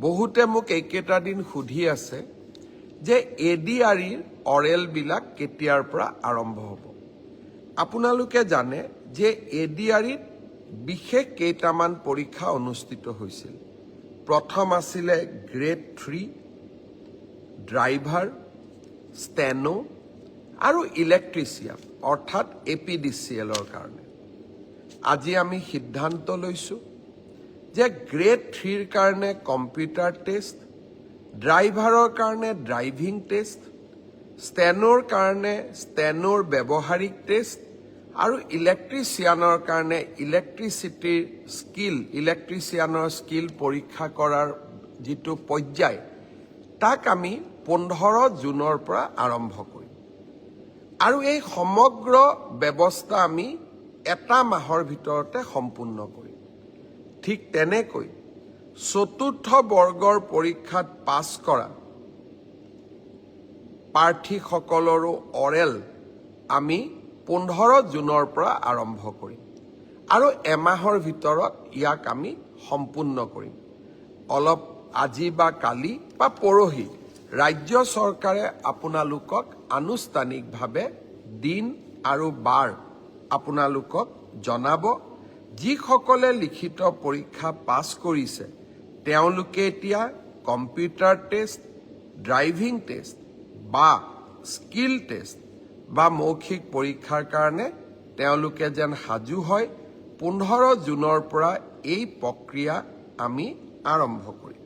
বহুতে মোক এইকেইটা দিন সুধি আছে যে এডিআৰইৰ অৰেলবিলাক কেতিয়াৰ পৰা আৰম্ভ হ'ব। আপোনালোকে জানে যে এডিআৰইত বিশেষ কেইটামান পৰীক্ষা অনুষ্ঠিত হৈছিল। প্ৰথম আছিলে গ্ৰেড 3 ড্ৰাইভাৰ, ষ্টেনো আৰু ইলেক্ট্ৰিচিয়ান অৰ্থাৎ APDCLৰ কাৰণে। আজি আমি সিদ্ধান্ত লৈছোঁ যে গ্ৰেড 3ৰ কাৰণে কম্পিউটাৰ টেষ্ট, ড্ৰাইভাৰৰ কাৰণে ড্ৰাইভিং টেষ্ট, ষ্টেনোৰ কাৰণে ষ্টেনোৰ ব্যৱহাৰিক টেষ্ট আৰু ইলেক্ট্ৰিচিয়ানৰ কাৰণে ইলেক্ট্ৰিচিয়ানৰ স্কিল পৰীক্ষা কৰাৰ যিটো পৰ্যায় তাক আমি 15 জুনৰ পৰা আৰম্ভ কৰিম। আৰু এই সমগ্ৰ ব্যৱস্থা আমি এটা মাহৰ ভিতৰতে সম্পূৰ্ণ কৰিম। ঠিক তেনেকৈ চতুৰ্থ বৰ্গৰ পৰীক্ষাত পাছ কৰা প্ৰাৰ্থীসকলৰো অৰেল আমি 15 জুনৰ পৰা আৰম্ভ কৰিম আৰু এমাহৰ ভিতৰত ইয়াক আমি সম্পূৰ্ণ কৰিম। অলপ আজি বা কালি বা পৰহি ৰাজ্য চৰকাৰে আপোনালোকক আনুষ্ঠানিকভাৱে দিন আৰু বাৰ আপোনালোকক জনাব। যিসকলে লিখিত পৰীক্ষা পাছ কৰিছে তেওঁলোকে এতিয়া কম্পিউটাৰ টেষ্ট, ড্ৰাইভিং টেষ্ট বা স্কিল টেষ্ট বা মৌখিক পৰীক্ষাৰ কাৰণে তেওঁলোকে যেন সাজু হয়। 15 জুনৰ পৰা এই প্ৰক্ৰিয়া আমি আৰম্ভ কৰিম।